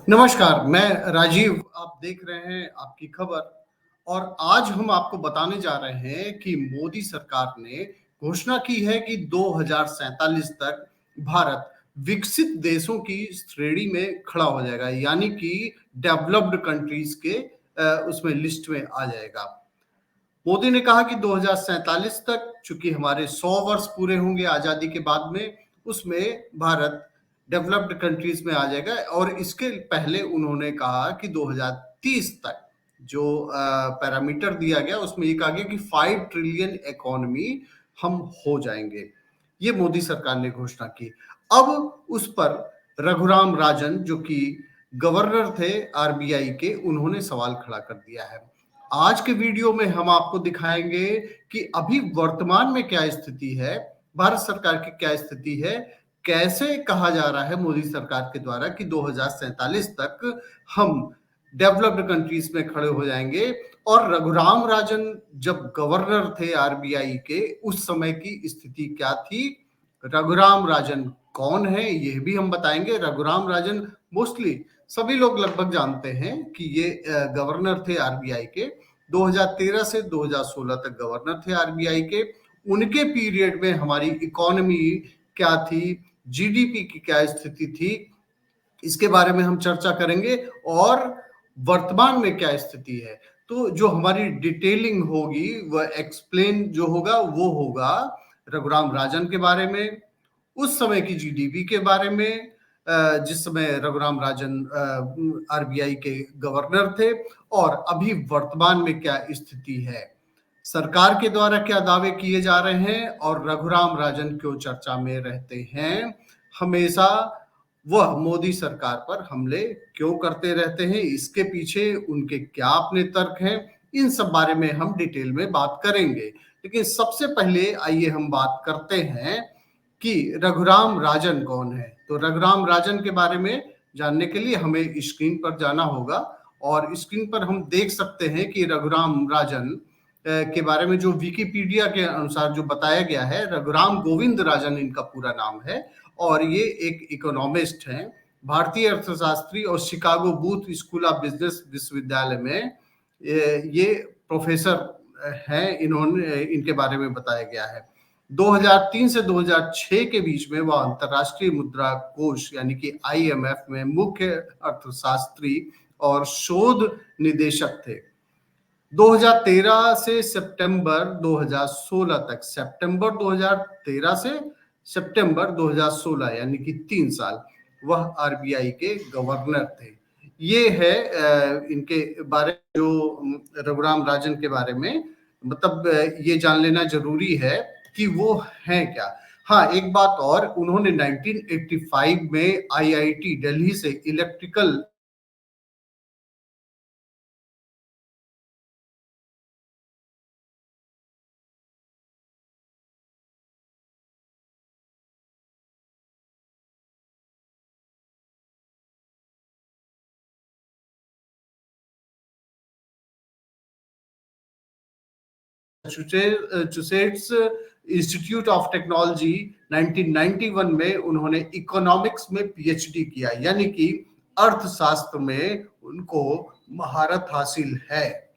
नमस्कार, मैं राजीव। आप देख रहे हैं आपकी खबर और आज हम आपको बताने जा रहे हैं कि मोदी सरकार ने घोषणा की है कि 2047 तक भारत विकसित देशों की श्रेणी में खड़ा हो जाएगा, यानी कि डेवलप्ड कंट्रीज के उसमें लिस्ट में आ जाएगा। मोदी ने कहा कि 2047 तक चूंकि हमारे 100 वर्ष पूरे होंगे आजादी के बाद में, उसमें भारत डेवलप्ड कंट्रीज में आ जाएगा। और इसके पहले उन्होंने कहा कि 2030 तक जो पैरामीटर दिया गया उसमें ये कहा गया कि 5 ट्रिलियन इकोनॉमी हम हो जाएंगे। ये मोदी सरकार ने घोषणा की। अब उस पर रघुराम राजन जो कि गवर्नर थे आरबीआई के, उन्होंने सवाल खड़ा कर दिया है। आज के वीडियो में हम आपको दिखाएंगे कि अभी वर्तमान में क्या स्थिति है, भारत सरकार की क्या स्थिति है, कैसे कहा जा रहा है मोदी सरकार के द्वारा कि 2047 तक हम डेवलप्ड कंट्रीज में खड़े हो जाएंगे। और रघुराम राजन जब गवर्नर थे आरबीआई के, उस समय की स्थिति क्या थी, रघुराम राजन कौन है, यह भी हम बताएंगे। रघुराम राजन मोस्टली सभी लोग लगभग जानते हैं कि ये गवर्नर थे आरबीआई के। 2013 से 2016 तक गवर्नर थे आरबीआई के। उनके पीरियड में हमारी इकोनॉमी क्या थी, जीडीपी की क्या स्थिति थी, इसके बारे में हम चर्चा करेंगे। और वर्तमान में क्या स्थिति है, तो जो हमारी डिटेलिंग होगी, वह एक्सप्लेन जो होगा वो होगा रघुराम राजन के बारे में, उस समय की जीडीपी के बारे में, जिस समय रघुराम राजन आरबीआई के गवर्नर थे, और अभी वर्तमान में क्या स्थिति है, सरकार के द्वारा क्या दावे किए जा रहे हैं, और रघुराम राजन क्यों चर्चा में रहते हैं हमेशा, वह मोदी सरकार पर हमले क्यों करते रहते हैं, इसके पीछे उनके क्या अपने तर्क हैं, इन सब बारे में हम डिटेल में बात करेंगे। लेकिन सबसे पहले आइए हम बात करते हैं कि रघुराम राजन कौन है। तो रघुराम राजन के बारे में जानने के लिए हमें स्क्रीन पर जाना होगा, और स्क्रीन पर हम देख सकते हैं कि रघुराम राजन के बारे में जो विकिपीडिया के अनुसार जो बताया गया है, रघुराम गोविंद राजन इनका पूरा नाम है। और ये एक इकोनॉमिस्ट हैं, भारतीय अर्थशास्त्री, और Chicago booth school of business विश्वविद्यालय में ये प्रोफेसर हैं। इन्होंने इनके बारे में बताया गया है 2003 से 2006 के बीच में वह अंतरराष्ट्रीय मुद्रा कोष यानी कि आईएमएफ में मुख्य अर्थशास्त्री और शोध निदेशक थे। 2013 से सितंबर 2016 तक, सितंबर 2013 से सितंबर 2016 यानी कि 3 साल वह आरबीआई के गवर्नर थे। ये है इनके बारे में, जो रघुराम राजन के बारे में, मतलब ये जान लेना जरूरी है कि वो हैं क्या। हाँ, एक बात और, उन्होंने 1985 में आईआईटी दिल्ली से electrical Massachusetts institute of technology 1991 में उन्होंने इकोनॉमिक्स में पीएचडी किया, यानी कि अर्थशास्त्र में उनको महारत हासिल है।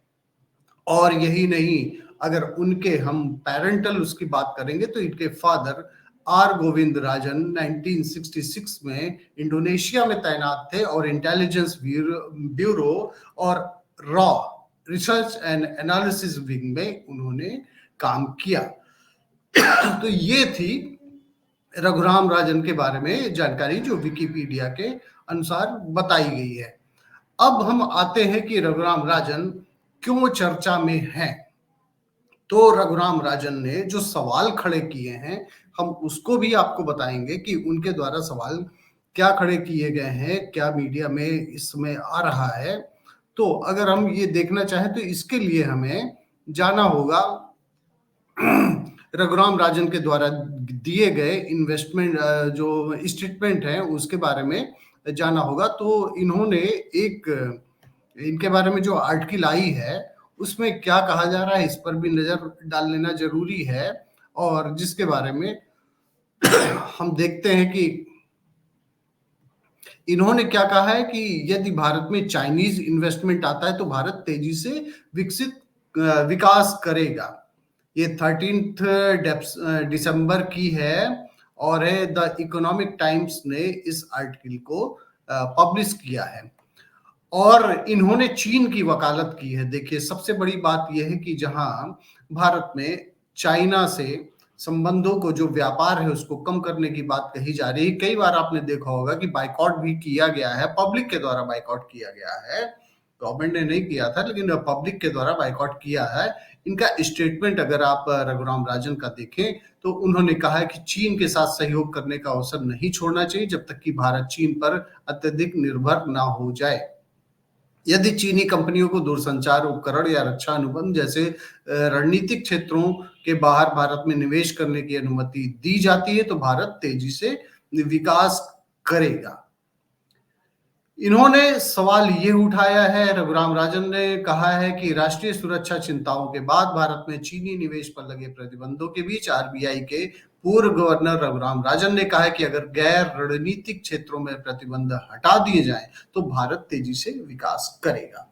और यही नहीं, अगर उनके हम पेरेंटल उसकी बात करेंगे तो इनके फादर आर गोविंद राजन 1966 में इंडोनेशिया में तैनात थे और इंटेलिजेंस ब्यूरो और raw research and analysis wing में उन्होंने काम किया। तो ये थी रघुराम राजन के बारे में जानकारी जो विकिपीडिया के अनुसार बताई गई है। अब हम आते हैं कि रघुराम राजन क्यों चर्चा में हैं। तो रघुराम राजन ने जो सवाल खड़े किए हैं, हम उसको भी आपको बताएंगे कि उनके द्वारा सवाल क्या खड़े किए गए हैं, क्या मीडिया में इस समय आ रहा है। तो अगर हम ये देखना चाहें तो इसके लिए हमें जाना होगा रघुराम राजन के द्वारा दिए गए इन्वेस्टमेंट जो स्टेटमेंट है उसके बारे में जाना होगा। तो इन्होंने एक इनके बारे में जो आर्टिकल आई है उसमें क्या कहा जा रहा है, इस पर भी नजर डाल लेना जरूरी है। और जिसके बारे में हम देखते हैं कि इन्होंने क्या कहा है कि यदि भारत में चाइनीज इन्वेस्टमेंट आता है तो भारत तेजी से विकास करेगा। ये 13 दिसंबर की है और है द इकोनॉमिक टाइम्स ने इस आर्टिकल को पब्लिश किया है। और इन्होंने चीन की वकालत की है। देखिए, सबसे बड़ी बात यह है कि जहां भारत में चाइना से संबंधों को, जो व्यापार है उसको कम करने की बात कही जा रही है। कई बार आपने देखा होगा कि बाइकआउट भी किया गया है, पब्लिक के द्वारा बाइकआउट किया गया है। गवर्नमेंट ने नहीं किया था, लेकिन पब्लिक के द्वारा बाइकआउट किया है। इनका स्टेटमेंट अगर आप रघुराम राजन का देखें तो उन्होंने कहा है कि चीन के साथ सहयोग करने का अवसर नहीं छोड़ना चाहिए जब तक कि भारत चीन पर अत्यधिक निर्भर ना हो जाए। यदि चीनी कंपनियों को दूरसंचार उपकरण या रक्षा अनुबंध जैसे रणनीतिक क्षेत्रों के बाहर भारत में निवेश करने की अनुमति दी जाती है तो भारत तेजी से विकास करेगा। इन्होंने सवाल ये उठाया है, रघुराम राजन ने कहा है कि राष्ट्रीय सुरक्षा चिंताओं के बाद भारत में चीनी निवेश पर लगे प्रतिबंधों के बीच आरबीआई के पूर्व गवर्नर रघुराम राजन ने कहा है कि अगर गैर रणनीतिक क्षेत्रों में प्रतिबंध हटा दिए जाएं तो भारत तेजी से विकास करेगा।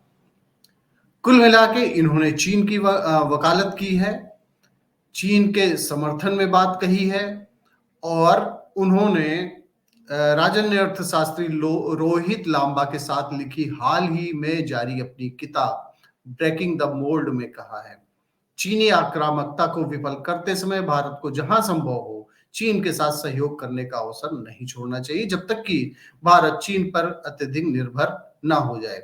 कुल मिला के इन्होंने चीन की वकालत की है, चीन के समर्थन में बात कही है। और उन्होंने राजन ने अर्थशास्त्री रोहित लांबा के साथ लिखी हाल ही में जारी अपनी किताब ब्रेकिंग द मोल्ड में कहा है, चीनी आक्रामकता को विफल करते समय भारत को जहां संभव हो चीन के साथ सहयोग करने का अवसर नहीं छोड़ना चाहिए जब तक कि भारत चीन पर अत्यधिक निर्भर ना हो जाए।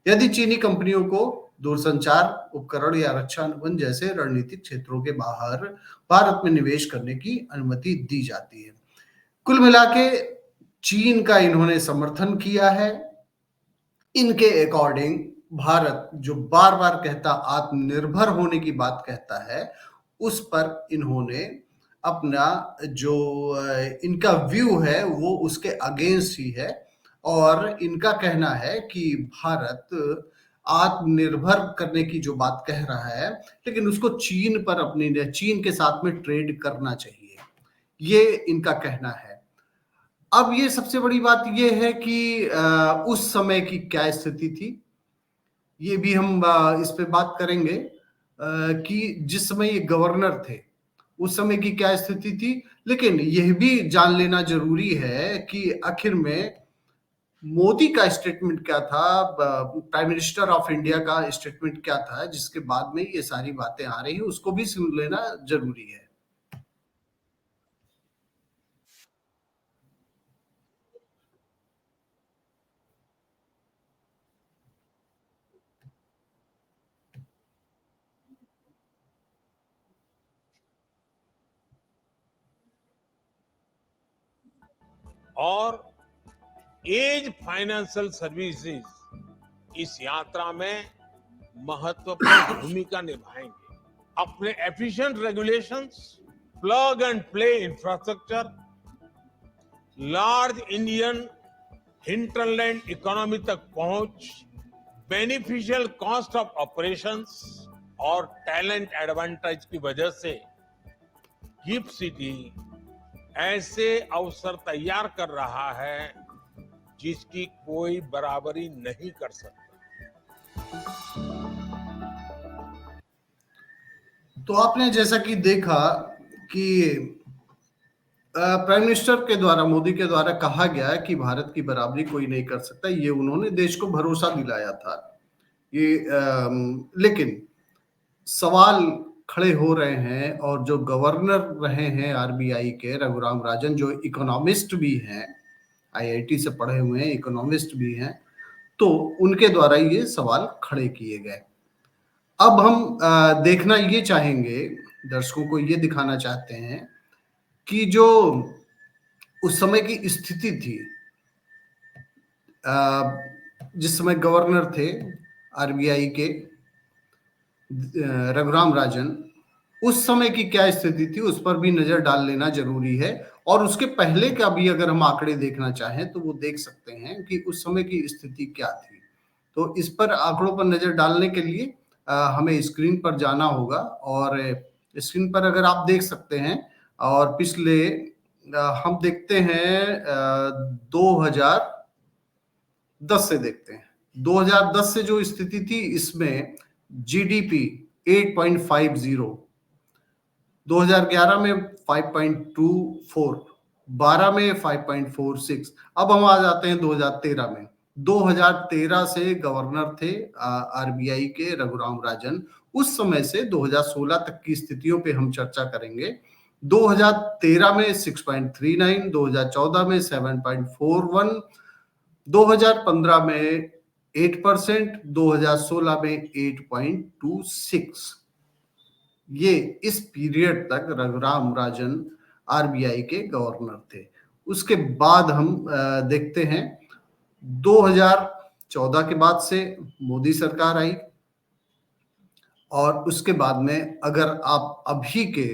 यदि चीनी कंपनियों को दूरसंचार उपकरण या रक्षा अनुबंध जैसे रणनीतिक क्षेत्रों के बाहर भारत में निवेश करने की अनुमति दी जाती है। कुल मिला के चीन का इन्होंने समर्थन किया है। इनके अकॉर्डिंग भारत जो बार बार कहता, आत्मनिर्भर होने की बात कहता है, उस पर इन्होंने अपना जो इनका व्यू है वो उसके अगेंस्ट ही है। और इनका कहना है कि भारत आत्मनिर्भर करने की जो बात कह रहा है, लेकिन उसको चीन पर अपनी चीन के साथ में ट्रेड करना चाहिए, ये इनका कहना है। अब ये सबसे बड़ी बात ये है कि उस समय की क्या स्थिति थी, ये भी हम इस पे बात करेंगे कि जिस समय ये गवर्नर थे उस समय की क्या स्थिति थी। लेकिन यह भी जान लेना जरूरी है कि आखिर में मोदी का स्टेटमेंट क्या था, प्राइम मिनिस्टर ऑफ इंडिया का स्टेटमेंट क्या था, जिसके बाद में ये सारी बातें आ रही है, उसको भी सुन लेना जरूरी है। और एज फाइनेंशियल सर्विसेज इस यात्रा में महत्वपूर्ण भूमिका निभाएंगे। अपने efficient regulations, plug and play infrastructure, large Indian hinterland economy तक पहुंच, बेनिफिशियल कॉस्ट ऑफ ऑपरेशंस और टैलेंट एडवांटेज की वजह से गिफ्ट सिटी ऐसे अवसर तैयार कर रहा है जिसकी कोई बराबरी नहीं कर सकता। तो आपने जैसा कि देखा कि प्राइम मिनिस्टर के द्वारा, मोदी के द्वारा कहा गया कि भारत की बराबरी कोई नहीं कर सकता, ये उन्होंने देश को भरोसा दिलाया था। ये लेकिन सवाल खड़े हो रहे हैं और जो गवर्नर रहे हैं आरबीआई के रघुराम राजन, जो इकोनॉमिस्ट भी हैं, आईआईटी से पढ़े हुए हैं, इकोनॉमिस्ट भी हैं, तो उनके द्वारा ये सवाल खड़े किए गए। अब हम देखना ये चाहेंगे, दर्शकों को ये दिखाना चाहते हैं कि जो उस समय की स्थिति थी, जिस समय गवर्नर थे आरबीआई के रघुराम राजन, उस समय की क्या स्थिति थी उस पर भी नजर डाल लेना जरूरी है। और उसके पहले का भी अगर हम आंकड़े देखना चाहें तो वो देख सकते हैं कि उस समय की स्थिति क्या थी। तो इस पर आंकड़ों पर नजर डालने के लिए हमें स्क्रीन पर जाना होगा। और स्क्रीन पर अगर आप देख सकते हैं, और पिछले हम देखते हैं 2000 2010 से देखते हैं। 2010 से जो स्थिति थी, इसमें जीडीपी 8.50, 2011 में 5.24, 12 में 5.46। अब हम आ जाते हैं 2013 में। 2013 से गवर्नर थे आरबीआई के रघुराम राजन। उस समय से 2016 तक की स्थितियों पे हम चर्चा करेंगे। 2013 में 6.39, 2014 में 7.41, 2015 में 8%, 2016 में 8.26। ये इस पीरियड तक रघुराम राजन आरबीआई के गवर्नर थे। उसके बाद हम देखते हैं 2014 के बाद से मोदी सरकार आई, और उसके बाद में अगर आप अभी के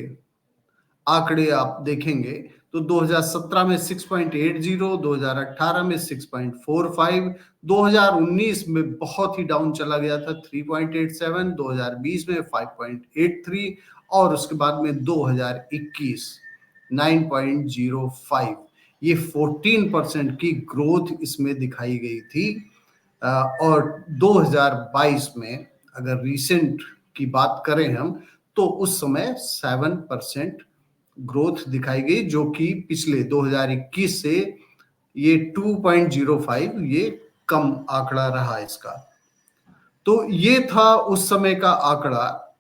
आंकड़े आप देखेंगे तो 2017 में 6.80, 2018 में 6.45, 2019 में बहुत ही डाउन चला गया था 3.87, 2020 में 5.83, और उसके बाद में 2021 9.05। ये 14% की ग्रोथ इसमें दिखाई गई थी। और 2022 में अगर रिसेंट की बात करें हम, तो उस समय 7% ग्रोथ दिखाई गई, जो कि पिछले 2021 से ये 2.05, ये कम आंकड़ा रहा इसका। तो ये था उस समय का आंकड़ा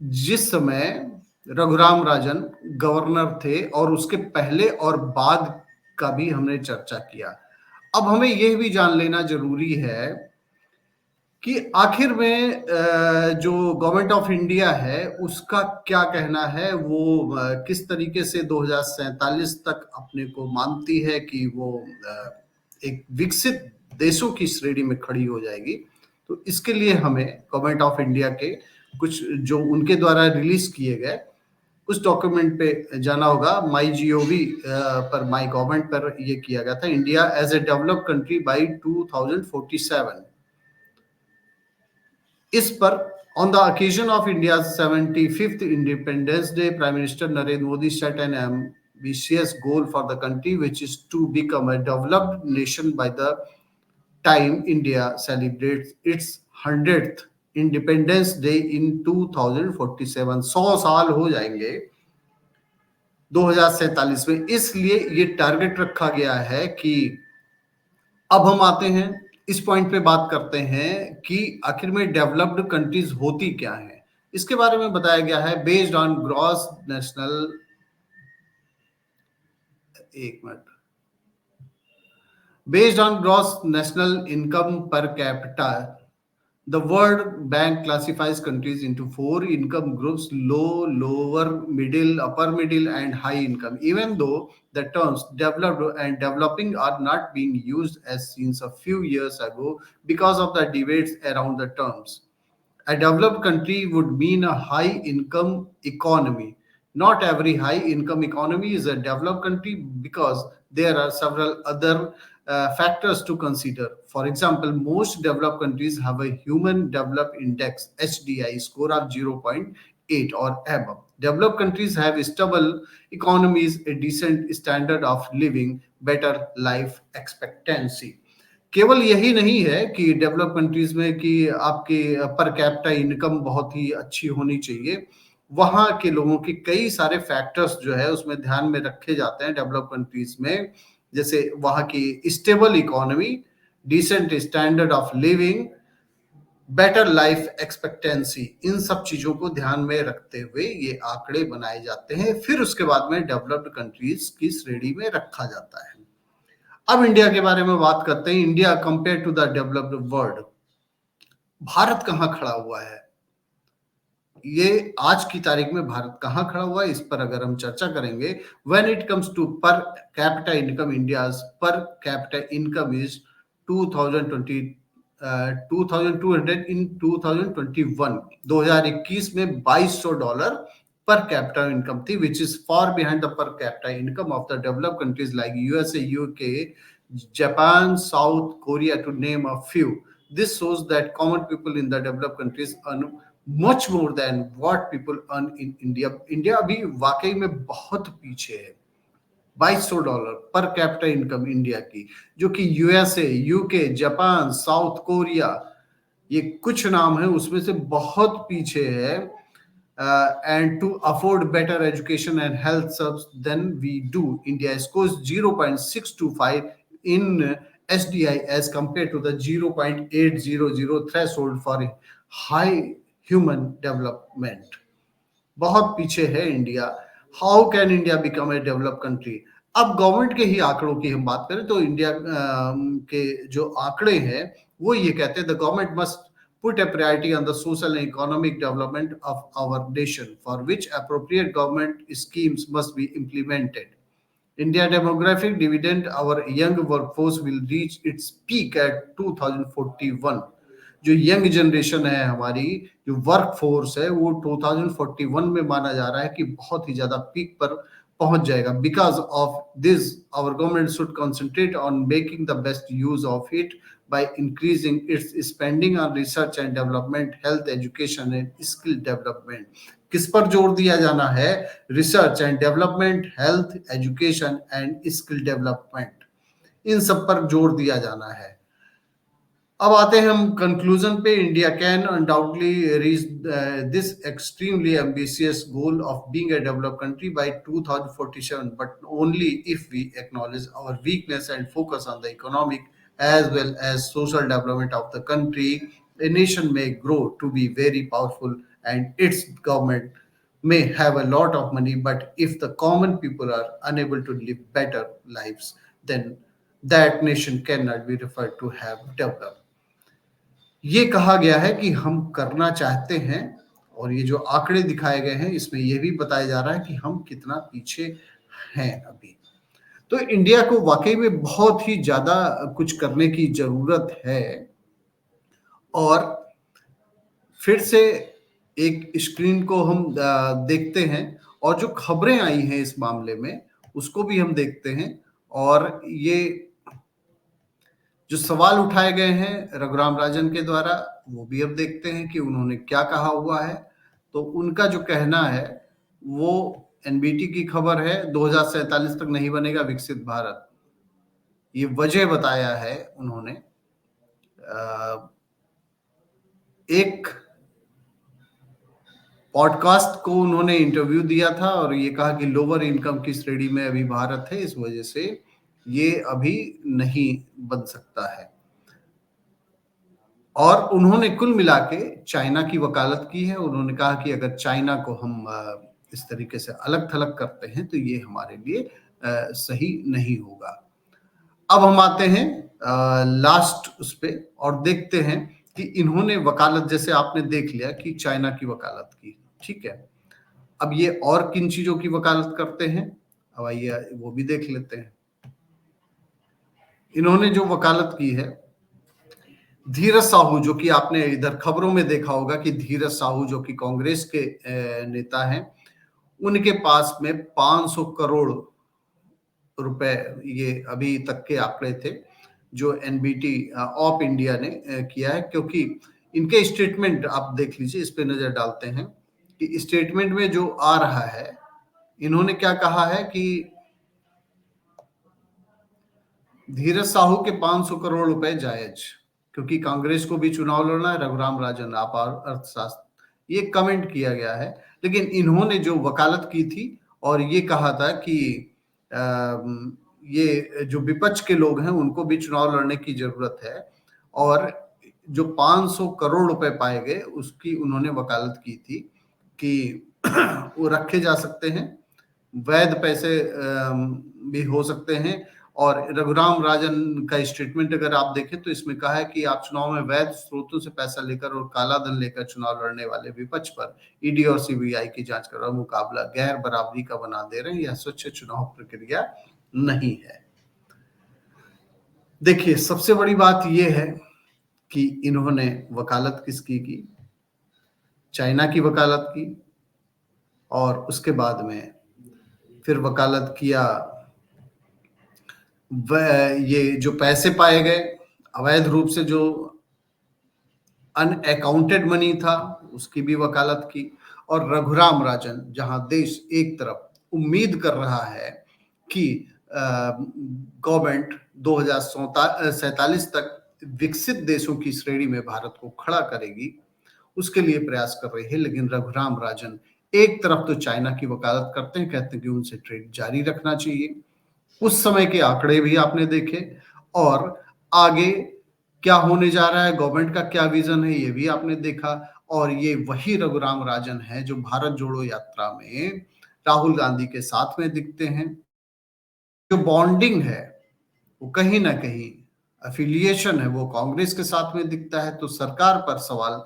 जिस समय रघुराम राजन गवर्नर थे, और उसके पहले और बाद का भी हमने चर्चा किया। अब हमें यह भी जान लेना जरूरी है कि आखिर में जो गवर्नमेंट ऑफ इंडिया है उसका क्या कहना है, वो किस तरीके से 2047 तक अपने को मानती है कि वो एक विकसित देशों की श्रेणी में खड़ी हो जाएगी। तो इसके लिए हमें गवर्नमेंट ऑफ इंडिया के कुछ जो उनके द्वारा रिलीज किए गए उस डॉक्यूमेंट पे जाना होगा। माई जीओवी पर, माई गवर्नमेंट पर ये किया गया था, India as a developed country by 2047। इस पर on the occasion of India's 75th Independence Day, Prime Minister Narendra Modi set an ambitious goal for the country, which is to become a developed nation by the time India celebrates its 100th Independence Day in 2047। 100 साल हो जाएंगे 2047 में, इसलिए ये target रखा गया है कि अब हम आते हैं इस पॉइंट पे, बात करते हैं कि आखिर में डेवलप्ड कंट्रीज होती क्या है। इसके बारे में बताया गया है बेस्ड ऑन ग्रॉस नेशनल, एक minute, based on gross national income per capita. The World Bank classifies countries into 4 income groups: low, lower, middle, upper middle, and high income. Even though the terms developed and developing are not being used as since a few years ago because of the debates around the terms. A developed country would mean a high income economy. Not every high income economy is a developed country because there are several other factors to consider. For example, most developed countries have a Human Development Index (HDI) score of 0.8 or above. Developed countries have stable economies, a decent standard of living, better life expectancy. केवल यही नहीं है कि develop countries में कि आपके पर capita income बहुत ही अच्छी होनी चाहिए, वहां के लोगों की कई सारे फैक्टर्स जो है उसमें ध्यान में रखे जाते हैं डेवलप कंट्रीज में, जैसे वहां की stable economy, decent standard of living, better life expectancy. इन सब चीजों को ध्यान में रखते हुए ये आंकड़े बनाए जाते हैं, फिर उसके बाद में डेवलप्ड कंट्रीज की श्रेणी में रखा जाता है। अब इंडिया के बारे में बात करते हैं। India compare to the developed world, Bharat कहां खड़ा हुआ है, ये आज की तारीख में भारत कहां खड़ा हुआ है, इस पर अगर हम चर्चा करेंगे। When it comes to per capita income, India's per capita income is 2200 in 2021। 2021 में $2200 per capita income थी, which is far behind the per capita income of the developed countries like USA, UK, Japan, South Korea, to name a few. This shows that common people in the developed countries earn much more than what people earn in India. India अभी वाकई में बहुत पीछे है। $2200 पर capita income India की, जो कि USA, UK, Japan, south Korea, ये कुछ नाम है उसमें से बहुत पीछे है। And to afford better education and health service than we do, India scores 0.625 in SDI as compared to the 0.800 threshold for high human development. बहुत पीछे है India. How can India become a develop country? अब government के ही आंकड़ों की हम बात करें तो इंडिया के जो आंकड़े हैं वो ये कहते हैं, the government must put a priority on the social and economic development of our nation, for which appropriate government schemes must be implemented. India demographic dividend, our young workforce will reach its peak at 2041. जो young generation है हमारी, जो work force है वो 2041 में माना जा रहा है कि बहुत ही ज्यादा पीक पर पहुंच जाएगा। Because of this our government should concentrate on making the best use of it by increasing its spending on research and development, health, education and skill development. किस पर जोर दिया जाना है? Research and development, health, education and skill development, इन सब पर जोर दिया जाना है। अब आते हैं हम कंक्लूजन पे। India can undoubtedly reach this extremely ambitious goal of being a developed country by 2047, but only if we acknowledge our weakness and focus on the economic as well as social development of the country. A nation may grow to be very powerful and its government may have a lot of money, but if the common people are unable to live better lives, then that nation cannot be referred to have developed. ये कहा गया है कि हम करना चाहते हैं, और ये जो आंकड़े दिखाए गए हैं इसमें यह भी बताया जा रहा है कि हम कितना पीछे हैं अभी। तो इंडिया को वाकई में बहुत ही ज्यादा कुछ करने की जरूरत है। और फिर से एक स्क्रीन को हम देखते हैं और जो खबरें आई हैं इस मामले में उसको भी हम देखते हैं, और ये जो सवाल उठाए गए हैं रघुराम राजन के द्वारा वो भी अब देखते हैं कि उन्होंने क्या कहा हुआ है। तो उनका जो कहना है वो एनबीटी की खबर है, 2047 तक नहीं बनेगा विकसित भारत। ये वजह बताया है उन्होंने। एक पॉडकास्ट को उन्होंने इंटरव्यू दिया था और ये कहा कि लोअर इनकम की श्रेणी में अभी भारत है, इस वजह से ये अभी नहीं बन सकता है। और उन्होंने कुल मिला के चाइना की वकालत की है। उन्होंने कहा कि अगर चाइना को हम इस तरीके से अलग थलग करते हैं तो ये हमारे लिए सही नहीं होगा। अब हम आते हैं लास्ट उस पे और देखते हैं कि इन्होंने वकालत, जैसे आपने देख लिया कि चाइना की वकालत की, ठीक है। अब ये और किन चीजों की वकालत करते हैं, अब आइए वो भी देख लेते हैं। इन्होंने जो वकालत की है धीरज साहू, जो कि आपने इधर खबरों में देखा होगा कि धीरज साहू जो कि कांग्रेस के नेता हैं, उनके पास में 500 करोड़ रुपए ये अभी तक के आंकड़े थे जो एनबीटी ऑफ इंडिया ने किया है। क्योंकि इनके स्टेटमेंट आप देख लीजिए, इस पे नजर डालते हैं कि स्टेटमेंट में जो आ रहा है, इन्होंने क्या कहा है कि धीरज साहू के 500 करोड़ रुपए जायज, क्योंकि कांग्रेस को भी चुनाव लड़ना है, रघुराम राजन आप अर्थशास्त्र, ये कमेंट किया गया है। लेकिन इन्होंने जो वकालत की थी और ये कहा था कि ये जो विपक्ष के लोग हैं उनको भी चुनाव लड़ने की जरूरत है, और जो 500 करोड़ रुपए पाए गए उसकी उन्होंने वकालत की थी कि वो रखे जा सकते हैं, वैध पैसे भी हो सकते हैं। और रघुराम राजन का स्टेटमेंट अगर आप देखें तो इसमें कहा है कि आप चुनाव में वैध स्रोतों से पैसा लेकर और काला धन लेकर चुनाव लड़ने वाले विपक्ष पर ईडी और सीबीआई की जांच कर मुकाबला गैर बराबरी का बना दे रहे हैं, यह स्वच्छ चुनाव प्रक्रिया नहीं है। देखिए, सबसे बड़ी बात यह है कि इन्होंने वकालत किसकी की? चाइना की वकालत की, और उसके बाद में फिर वकालत किया ये जो पैसे पाए गए अवैध रूप से, जो अनअकाउंटेड मनी था उसकी भी वकालत की। और रघुराम राजन, जहां देश एक तरफ उम्मीद कर रहा है कि गवर्नमेंट 2047 तक विकसित देशों की श्रेणी में भारत को खड़ा करेगी, उसके लिए प्रयास कर रही है। लेकिन रघुराम राजन एक तरफ तो चाइना की वकालत करते हैं, कहते हैं कि उनसे ट्रेड जारी रखना चाहिए। उस समय के आंकड़े भी आपने देखे और आगे क्या होने जा रहा है, गवर्नमेंट का क्या विजन है, ये भी आपने देखा। और ये वही रघुराम राजन है जो भारत जोड़ो यात्रा में राहुल गांधी के साथ में दिखते हैं। जो बॉन्डिंग है वो कहीं ना कहीं एफिलिएशन है वो कांग्रेस के साथ में दिखता है। तो सरकार पर सवाल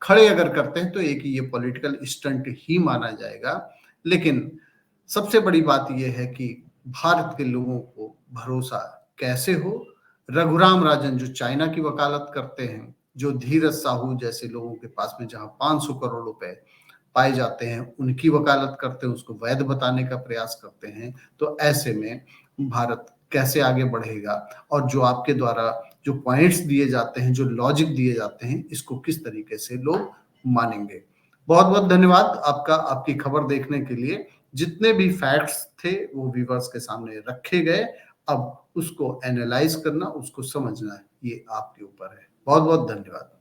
खड़े अगर करते हैं तो एक ये पॉलिटिकल स्टंट ही माना जाएगा। लेकिन सबसे बड़ी बात यह है कि भारत के लोगों को भरोसा कैसे हो। रघुराम राजन जो चाइना की वकालत करते हैं, जो धीरज साहू जैसे लोगों के पास में जहां 500 करोड़ रुपए पाए जाते हैं उनकी वकालत करते हैं, उसको वैध बताने का प्रयास करते हैं, तो ऐसे में भारत कैसे आगे बढ़ेगा। और जो आपके द्वारा जो पॉइंट्स दिए जाते हैं, जो लॉजिक दिए जाते हैं, इसको किस तरीके से लोग मानेंगे। बहुत बहुत धन्यवाद आपका, आपकी खबर देखने के लिए। जितने भी फैक्ट्स थे वो व्यूअर्स के सामने रखे गए। अब उसको एनालाइज करना, उसको समझना, ये आपके ऊपर है। बहुत बहुत धन्यवाद।